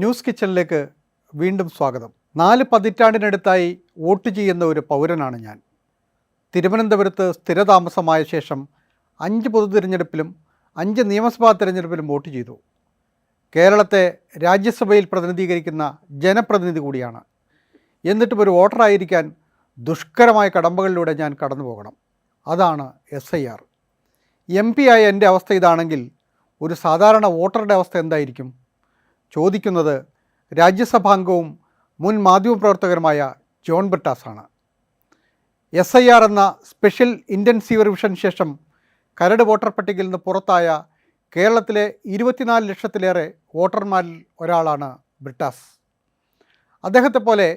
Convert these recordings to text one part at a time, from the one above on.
News കിച്ചണിലേക്ക് വീണ്ടും സ്വാഗതം. 4 പതിറ്റാണ്ടിനടുത്തായി വോട്ട് ചെയ്യുന്ന ഒരു പൗരനാണ് ഞാൻ. തിരുവനന്തപുരത്ത് സ്ഥിരതാമസമായ ശേഷം 5 പൊതു തിരഞ്ഞെടുപ്പിലും 5 നിയമസഭാ തിരഞ്ഞെടുപ്പിലും വോട്ട് ചെയ്തു. കേരളത്തെ രാജ്യസഭയിൽ പ്രതിനിധീകരിക്കുന്ന ജനപ്രതിനിധി കൂടിയാണ്. എന്നിട്ടും ഒരു വോട്ടറായിരിക്കാൻ ദുഷ്കരമായ കടമ്പകളിലൂടെ ഞാൻ കടന്നു പോകണം. അതാണ് SIR. MP ആയ എൻ്റെ അവസ്ഥ ഇതാണെങ്കിൽ ഒരു സാധാരണ വോട്ടറുടെ അവസ്ഥ എന്തായിരിക്കും? ചോദിക്കുന്നത് രാജ്യസഭാംഗവും മുൻ മാധ്യമപ്രവർത്തകരുമായ ജോൺ ബ്രിട്ടാസാണ്. SIR എന്ന സ്പെഷ്യൽ ഇൻറ്റൻസീവ് റിവിഷന് ശേഷം കരട് വോട്ടർ പട്ടികയിൽ നിന്ന് പുറത്തായ കേരളത്തിലെ 24 ലക്ഷത്തിലേറെ വോട്ടർമാരിൽ ഒരാളാണ് ബ്രിട്ടാസ്. അദ്ദേഹത്തെ പോലെ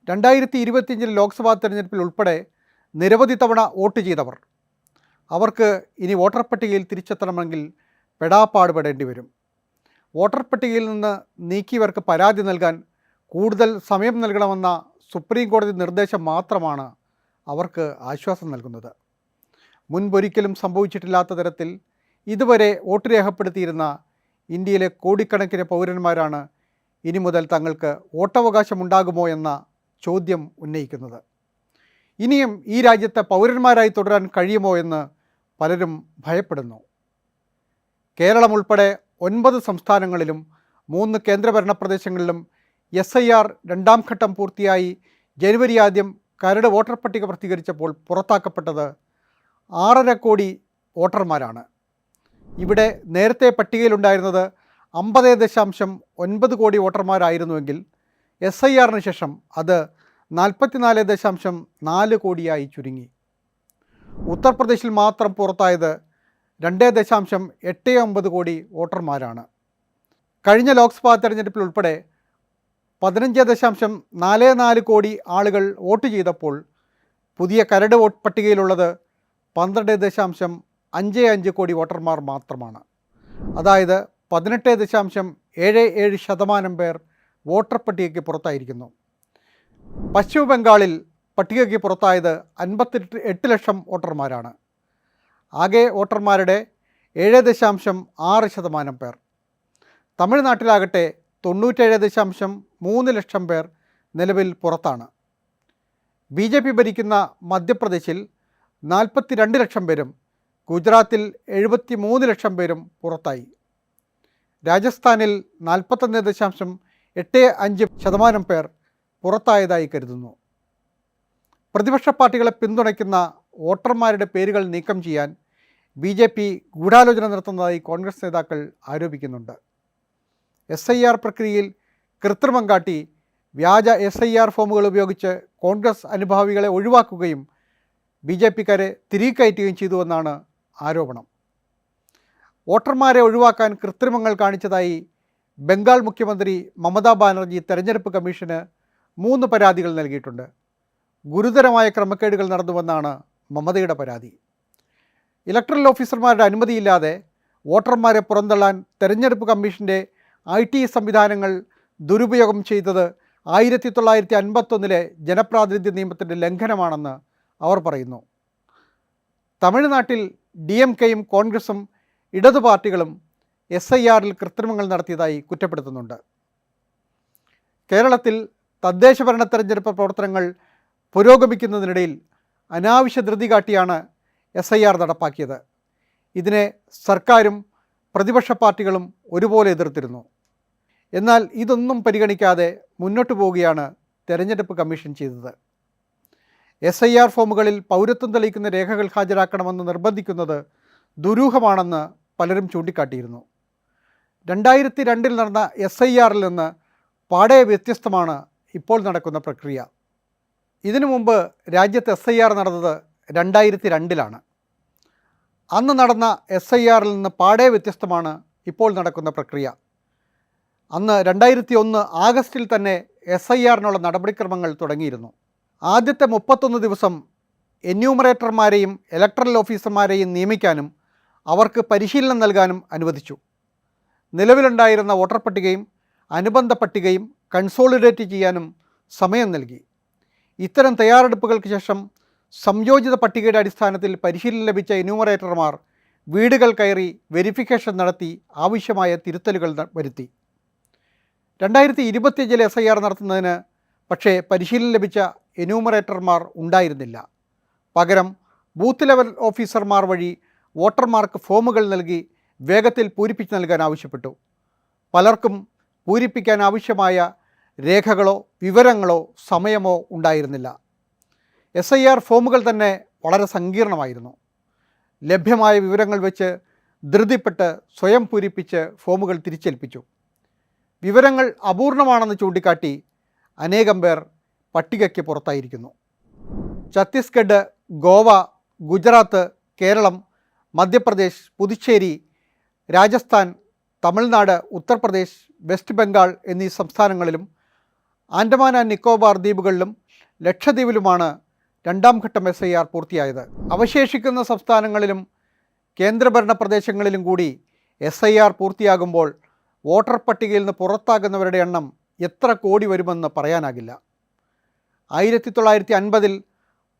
2025 ലോക്സഭാ തെരഞ്ഞെടുപ്പിൽ ഉൾപ്പെടെ നിരവധി തവണ വോട്ട് ചെയ്തവർ, അവർക്ക് ഇനി വോട്ടർ പട്ടികയിൽ തിരിച്ചെത്തണമെങ്കിൽ പെടാപ്പാടുപെടേണ്ടി വരും. വോട്ടർ പട്ടികയിൽ നിന്ന് നീക്കിയവർക്ക് പരാതി നൽകാൻ കൂടുതൽ സമയം നൽകണമെന്ന സുപ്രീം കോടതി നിർദ്ദേശം മാത്രമാണ് അവർക്ക് ആശ്വാസം നൽകുന്നത്. മുൻപൊരിക്കലും സംഭവിച്ചിട്ടില്ലാത്ത തരത്തിൽ ഇതുവരെ വോട്ട് രേഖപ്പെടുത്തിയിരുന്ന ഇന്ത്യയിലെ കോടിക്കണക്കിന് പൗരന്മാരാണ് ഇനി മുതൽ തങ്ങൾക്ക് വോട്ടവകാശമുണ്ടാകുമോ എന്ന ചോദ്യം ഉന്നയിക്കുന്നത്. ഇനിയും ഈ രാജ്യത്തെ പൗരന്മാരായി തുടരാൻ കഴിയുമോ എന്ന് പലരും ഭയപ്പെടുന്നു. കേരളം ഉൾപ്പെടെ 9 സംസ്ഥാനങ്ങളിലും 3 കേന്ദ്രഭരണ പ്രദേശങ്ങളിലും SIR 2ാം ഘട്ടം പൂർത്തിയായി ജനുവരി 1 കരട് വോട്ടർ പട്ടിക പ്രസിദ്ധീകരിച്ചപ്പോൾ പുറത്താക്കപ്പെട്ടത് 6.5 കോടി വോട്ടർമാരാണ്. ഇവിടെ നേരത്തെ പട്ടികയിലുണ്ടായിരുന്നത് 50.9 കോടി വോട്ടർമാരായിരുന്നുവെങ്കിൽ SIRന് ശേഷം അത് 44.4 കോടിയായി ചുരുങ്ങി. ഉത്തർപ്രദേശിൽ മാത്രം പുറത്തായത് 2.89 കോടി വോട്ടർമാരാണ്. കഴിഞ്ഞ ലോക്സഭാ തെരഞ്ഞെടുപ്പിൽ ഉൾപ്പെടെ 15.44 കോടി ആളുകൾ വോട്ട് ചെയ്തപ്പോൾ പുതിയ കരട് വോട്ട് പട്ടികയിലുള്ളത് 12.55 കോടി വോട്ടർമാർ മാത്രമാണ്. അതായത് 18.77% പേർ വോട്ടർ പട്ടികയ്ക്ക് പുറത്തായിരിക്കുന്നു. പശ്ചിമ ബംഗാളിൽ പട്ടികയ്ക്ക് പുറത്തായത് 58 ലക്ഷം വോട്ടർമാരാണ്. ആകെ വോട്ടർമാരുടെ 7.6% പേർ. തമിഴ്നാട്ടിലാകട്ടെ 97.3 ലക്ഷം പേർ നിലവിൽ പുറത്താണ്. BJP ഭരിക്കുന്ന മധ്യപ്രദേശിൽ 42 ലക്ഷം പേരും ഗുജറാത്തിൽ 73 ലക്ഷം പേരും പുറത്തായി. രാജസ്ഥാനിൽ 41.85% പേർ പുറത്തായതായി കരുതുന്നു. പ്രതിപക്ഷ പാർട്ടികളെ പിന്തുണയ്ക്കുന്ന വോട്ടർമാരുടെ പേരുകൾ നീക്കം ചെയ്യാൻ BJP ഗൂഢാലോചന നടത്തുന്നതായി കോൺഗ്രസ് നേതാക്കൾ ആരോപിക്കുന്നുണ്ട്. SIR പ്രക്രിയയിൽ കൃത്രിമം കാട്ടി വ്യാജ SIR ഫോമുകൾ ഉപയോഗിച്ച് കോൺഗ്രസ് അനുഭാവികളെ ഒഴിവാക്കുകയും BJPക്കാരെ തിരികെ കയറ്റുകയും ചെയ്തുവെന്നാണ് ആരോപണം. വോട്ടർമാരെ ഒഴിവാക്കാൻ കൃത്രിമങ്ങൾ കാണിച്ചതായി ബംഗാൾ മുഖ്യമന്ത്രി മമതാ ബാനർജി തെരഞ്ഞെടുപ്പ് കമ്മീഷന് 3 പരാതികൾ നൽകിയിട്ടുണ്ട്. ഗുരുതരമായ ക്രമക്കേടുകൾ നടന്നുവെന്നാണ് മമതയുടെ പരാതി. ഇലക്ടറൽ ഓഫീസർമാരുടെ അനുമതിയില്ലാതെ വോട്ടർമാരെ പുറന്തള്ളാൻ തെരഞ്ഞെടുപ്പ് കമ്മീഷൻ്റെ IT സംവിധാനങ്ങൾ ദുരുപയോഗം ചെയ്തത് 1951 ജനപ്രാതിനിധ്യ നിയമത്തിൻ്റെ ലംഘനമാണെന്ന് അവർ പറയുന്നു. തമിഴ്നാട്ടിൽ DMKയും കോൺഗ്രസും ഇടതു പാർട്ടികളും SIRൽ കൃത്രിമങ്ങൾ നടത്തിയതായി കുറ്റപ്പെടുത്തുന്നുണ്ട്. കേരളത്തിൽ തദ്ദേശഭരണ തെരഞ്ഞെടുപ്പ് പ്രവർത്തനങ്ങൾ പുരോഗമിക്കുന്നതിനിടയിൽ അനാവശ്യ ധൃതി കാട്ടിയാണ് SIR നടപ്പാക്കിയത്. ഇതിനെ സർക്കാരും പ്രതിപക്ഷ പാർട്ടികളും ഒരുപോലെ എതിർത്തിരുന്നു. എന്നാൽ ഇതൊന്നും പരിഗണിക്കാതെ മുന്നോട്ടു പോവുകയാണ് തെരഞ്ഞെടുപ്പ് കമ്മീഷൻ ചെയ്തത്. SIR ഫോമുകളിൽ പൗരത്വം തെളിയിക്കുന്ന രേഖകൾ ഹാജരാക്കണമെന്ന് നിർബന്ധിക്കുന്നത് ദുരൂഹമാണെന്ന് പലരും ചൂണ്ടിക്കാട്ടിയിരുന്നു. 2002 നടന്ന SIRൽ നിന്ന് പാടെ വ്യത്യസ്തമാണ് ഇപ്പോൾ നടക്കുന്ന പ്രക്രിയ. ഇതിനു മുമ്പ് രാജ്യത്ത് SIR നടന്നത് 2002 അന്ന് നടന്ന SIRൽ നിന്ന് പാടെ വ്യത്യസ്തമാണ് ഇപ്പോൾ നടക്കുന്ന പ്രക്രിയ. അന്ന് 2001 ആഗസ്റ്റിൽ തന്നെ SIRനുള്ള നടപടിക്രമങ്ങൾ തുടങ്ങിയിരുന്നു. ആദ്യത്തെ 31 ദിവസം എന്യൂമറേറ്റർമാരെയും ഇലക്ടറൽ ഓഫീസർമാരെയും നിയമിക്കാനും അവർക്ക് പരിശീലനം നൽകാനും അനുവദിച്ചു. നിലവിലുണ്ടായിരുന്ന വോട്ടർ പട്ടികയും അനുബന്ധ പട്ടികയും കൺസോളിഡേറ്റ് ചെയ്യാനും സമയം നൽകി. ഇത്തരം തയ്യാറെടുപ്പുകൾക്ക് ശേഷം സംയോജിത പട്ടികയുടെ അടിസ്ഥാനത്തിൽ പരിശീലനം ലഭിച്ച എന്യൂമറേറ്റർമാർ വീടുകൾ കയറി വെരിഫിക്കേഷൻ നടത്തി ആവശ്യമായ തിരുത്തലുകൾ വരുത്തി. 2025 SIR നടത്തുന്നതിന് പക്ഷേ പരിശീലനം ലഭിച്ച എന്യൂമറേറ്റർമാർ ഉണ്ടായിരുന്നില്ല. പകരം ബൂത്ത് ലെവൽ ഓഫീസർമാർ വഴി വോട്ടർമാർക്ക് ഫോമുകൾ നൽകി വേഗത്തിൽ പൂരിപ്പിച്ച് നൽകാൻ ആവശ്യപ്പെട്ടു. പലർക്കും പൂരിപ്പിക്കാൻ ആവശ്യമായ രേഖകളോ വിവരങ്ങളോ സമയമോ ഉണ്ടായിരുന്നില്ല. SIR ഫോമുകൾ തന്നെ വളരെ സങ്കീർണമായിരുന്നു. ലഭ്യമായ വിവരങ്ങൾ വെച്ച് ധൃതിപ്പെട്ട് സ്വയം പൂരിപ്പിച്ച് ഫോമുകൾ തിരിച്ചേൽപ്പിച്ചു. വിവരങ്ങൾ അപൂർണമാണെന്ന് ചൂണ്ടിക്കാട്ടി അനേകം പേർ പട്ടികയ്ക്ക് പുറത്തായിരിക്കുന്നു. ഛത്തീസ്ഗഡ്, ഗോവ, ഗുജറാത്ത്, കേരളം, മധ്യപ്രദേശ്, പുതുച്ചേരി, രാജസ്ഥാൻ, തമിഴ്നാട്, ഉത്തർപ്രദേശ്, വെസ്റ്റ് ബംഗാൾ എന്നീ സംസ്ഥാനങ്ങളിലും ആൻഡമാൻ ആൻഡ് നിക്കോബാർ ദ്വീപുകളിലും ലക്ഷദ്വീപിലുമാണ് രണ്ടാം ഘട്ടം SIR പൂർത്തിയായത്. അവശേഷിക്കുന്ന സംസ്ഥാനങ്ങളിലും കേന്ദ്രഭരണ പ്രദേശങ്ങളിലും കൂടി SIR പൂർത്തിയാകുമ്പോൾ വോട്ടർ പട്ടികയിൽ നിന്ന് പുറത്താകുന്നവരുടെ എണ്ണം എത്ര കോടി വരുമെന്ന് പറയാനാകില്ല. 1950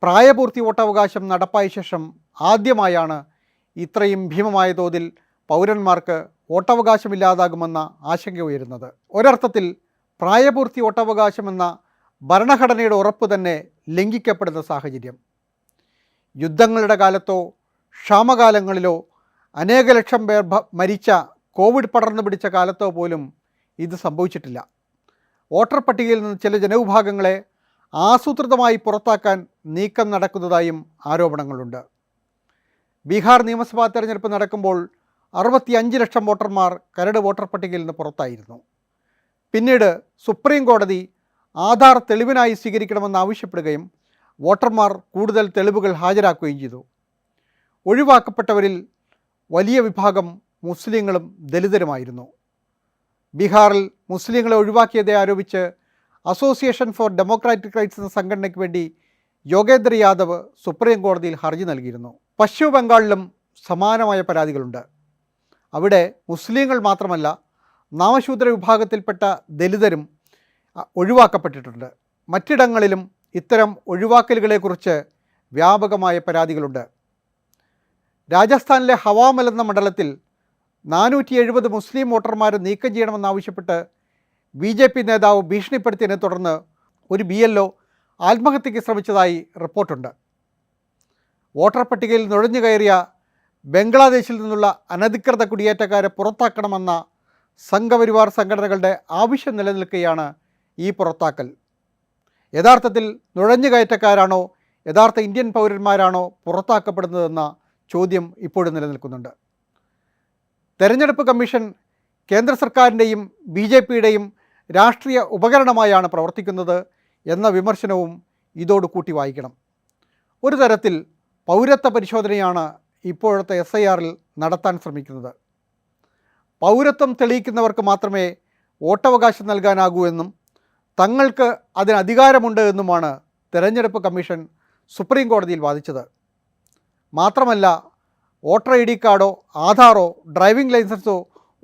പ്രായപൂർത്തി വോട്ടവകാശം നടപ്പായ ശേഷം ആദ്യമായാണ് ഇത്രയും ഭീമമായ തോതിൽ പൗരന്മാർക്ക് വോട്ടവകാശമില്ലാതാകുമെന്ന ആശങ്ക ഉയരുന്നത്. ഒരർത്ഥത്തിൽ പ്രായപൂർത്തി വോട്ടവകാശമെന്ന ഭരണഘടനയുടെ ഉറപ്പ് തന്നെ ലംഘിക്കപ്പെടുന്ന സാഹചര്യം. യുദ്ധങ്ങളുടെ കാലത്തോ ക്ഷാമകാലങ്ങളിലോ അനേക ലക്ഷം പേർ മരിച്ച കോവിഡ് പടർന്നു പിടിച്ച കാലത്തോ പോലും ഇത് സംഭവിച്ചിട്ടില്ല. വോട്ടർ പട്ടികയിൽ നിന്ന് ചില ജനവിഭാഗങ്ങളെ ആസൂത്രിതമായി പുറത്താക്കാൻ നീക്കം നടക്കുന്നതായും ആരോപണങ്ങളുണ്ട്. ബീഹാർ നിയമസഭാ തെരഞ്ഞെടുപ്പ് നടക്കുമ്പോൾ 65 ലക്ഷം വോട്ടർമാർ കരട് വോട്ടർ പട്ടികയിൽ നിന്ന് പുറത്തായിരുന്നു. പിന്നീട് സുപ്രീം കോടതി ആധാർ തെളിവിനായി സ്വീകരിക്കണമെന്ന് ആവശ്യപ്പെടുകയും വോട്ടർമാർ കൂടുതൽ തെളിവുകൾ ഹാജരാക്കുകയും ചെയ്തു. ഒഴിവാക്കപ്പെട്ടവരിൽ വലിയ വിഭാഗം മുസ്ലിങ്ങളും ദലിതരുമായിരുന്നു. ബീഹാറിൽ മുസ്ലിങ്ങളെ ഒഴിവാക്കിയതെ ആരോപിച്ച് അസോസിയേഷൻ ഫോർ ഡെമോക്രാറ്റിക് റൈറ്റ്സ് എന്ന സംഘടനയ്ക്ക് വേണ്ടി യോഗേന്ദ്ര യാദവ് സുപ്രീം കോടതിയിൽ ഹർജി നൽകിയിരുന്നു. പശ്ചിമ ബംഗാളിലും സമാനമായ പരാതികളുണ്ട്. അവിടെ മുസ്ലിങ്ങൾ മാത്രമല്ല നാമശൂദ്ര വിഭാഗത്തിൽപ്പെട്ട ദലിതരും ഒഴിവാക്കപ്പെട്ടിട്ടുണ്ട്. മറ്റിടങ്ങളിലും ഇത്തരം ഒഴിവാക്കലുകളെക്കുറിച്ച് വ്യാപകമായ പരാതികളുണ്ട്. രാജസ്ഥാനിലെ ഹവാമൽ എന്ന മണ്ഡലത്തിൽ 470 മുസ്ലിം വോട്ടർമാരെ നീക്കം ചെയ്യണമെന്നാവശ്യപ്പെട്ട് BJP നേതാവ് ഭീഷണിപ്പെടുത്തിയതിനെ തുടർന്ന് ഒരു BLO ആത്മഹത്യയ്ക്ക് ശ്രമിച്ചതായി റിപ്പോർട്ടുണ്ട്. വോട്ടർ പട്ടികയിൽ നുഴഞ്ഞു കയറിയ ബംഗ്ലാദേശിൽ നിന്നുള്ള അനധികൃത കുടിയേറ്റക്കാരെ പുറത്താക്കണമെന്ന സംഘപരിവാർ സംഘടനകളുടെ ആവശ്യം നിലനിൽക്കുകയാണ് ഈ പുറത്താക്കൽ. യഥാർത്ഥത്തിൽ നുഴഞ്ഞുകയറ്റക്കാരാണോ യഥാർത്ഥ ഇന്ത്യൻ പൗരന്മാരാണോ പുറത്താക്കപ്പെടുന്നതെന്ന ചോദ്യം ഇപ്പോഴും നിലനിൽക്കുന്നുണ്ട്. തെരഞ്ഞെടുപ്പ് കമ്മീഷൻ കേന്ദ്ര സർക്കാരിൻ്റെയും BJPയുടെയും രാഷ്ട്രീയ ഉപകരണമായാണ് പ്രവർത്തിക്കുന്നത് എന്ന വിമർശനവും ഇതോട് കൂട്ടി വായിക്കണം. ഒരു തരത്തിൽ പൗരത്വ പരിശോധനയാണ് ഇപ്പോഴത്തെ SIRൽ നടത്താൻ ശ്രമിക്കുന്നത്. പൗരത്വം തെളിയിക്കുന്നവർക്ക് മാത്രമേ വോട്ടവകാശം നൽകാനാകൂ എന്നും തങ്ങൾക്ക് അതിന് അധികാരമുണ്ട് എന്നുമാണ് തെരഞ്ഞെടുപ്പ് കമ്മീഷൻ സുപ്രീം കോടതിയിൽ വാദിച്ചത്. മാത്രമല്ല വോട്ടർ ID കാർഡോ ആധാറോ ഡ്രൈവിംഗ് ലൈസൻസോ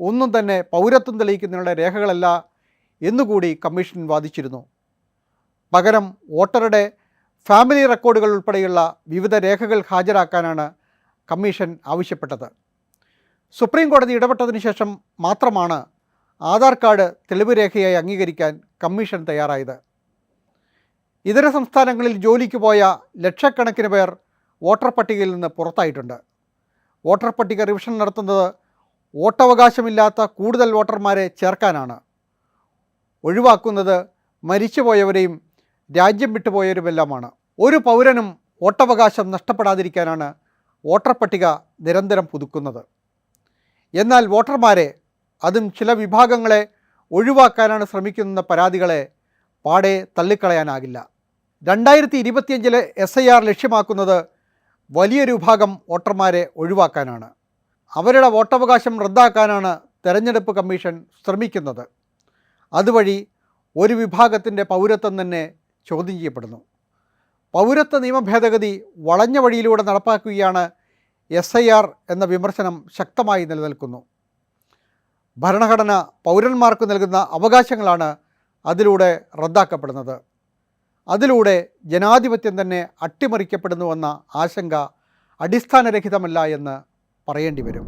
ഒന്നും തന്നെ പൗരത്വം തെളിയിക്കുന്നതിനുള്ള രേഖകളല്ല എന്നുകൂടി കമ്മീഷൻ വാദിച്ചിരുന്നു. പകരം വോട്ടറുടെ ഫാമിലി റെക്കോർഡുകൾ ഉൾപ്പെടെയുള്ള വിവിധ രേഖകൾ ഹാജരാക്കാനാണ് കമ്മീഷൻ ആവശ്യപ്പെട്ടത്. സുപ്രീം കോടതി ഇടപെട്ടതിന് ശേഷം മാത്രമാണ് ആധാർ കാർഡ് തെളിവ് രേഖയായി അംഗീകരിക്കാൻ കമ്മീഷൻ തയ്യാറായത്. ഇതര സംസ്ഥാനങ്ങളിൽ ജോലിക്ക് പോയ ലക്ഷക്കണക്കിന് പേർ വോട്ടർ പട്ടികയിൽ നിന്ന് പുറത്തായിട്ടുണ്ട്. വോട്ടർ പട്ടിക റിവിഷൻ നടത്തുന്നത് വോട്ടവകാശമില്ലാത്ത കൂടുതൽ വോട്ടർമാരെ ചേർക്കാനാണ്. ഒഴിവാക്കുന്നത് മരിച്ചുപോയവരെയും രാജ്യം വിട്ടുപോയവരുമെല്ലാമാണ്. ഒരു പൗരനും വോട്ടവകാശം നഷ്ടപ്പെടാതിരിക്കാനാണ് വോട്ടർ പട്ടിക നിരന്തരം പുതുക്കുന്നത്. എന്നാൽ വോട്ടർമാരെ, അതും ചില വിഭാഗങ്ങളെ ഒഴിവാക്കാനാണ് ശ്രമിക്കുന്ന പരാതികളെ പാടെ തള്ളിക്കളയാനാകില്ല. 2025 SIR ലക്ഷ്യമാക്കുന്നത് വലിയൊരു വിഭാഗം വോട്ടർമാരെ ഒഴിവാക്കാനാണ്. അവരുടെ വോട്ടവകാശം റദ്ദാക്കാനാണ് തെരഞ്ഞെടുപ്പ് കമ്മീഷൻ ശ്രമിക്കുന്നത്. അതുവഴി ഒരു വിഭാഗത്തിൻ്റെ പൗരത്വം തന്നെ ചോദ്യം ചെയ്യപ്പെടുന്നു. പൗരത്വ നിയമ ഭേദഗതി വളഞ്ഞ വഴിയിലൂടെ നടപ്പാക്കുകയാണ് SIR എന്ന വിമർശനം ശക്തമായി നിലനിൽക്കുന്നു. ഭരണഘടന പൗരന്മാർക്ക് നൽകുന്ന അവകാശങ്ങളാണ് അതിലൂടെ റദ്ദാക്കപ്പെടുന്നത്. അതിലൂടെ ജനാധിപത്യം തന്നെ അട്ടിമറിക്കപ്പെടുന്നുവെന്ന ആശങ്ക അടിസ്ഥാനരഹിതമല്ല എന്ന് പറയേണ്ടി വരും.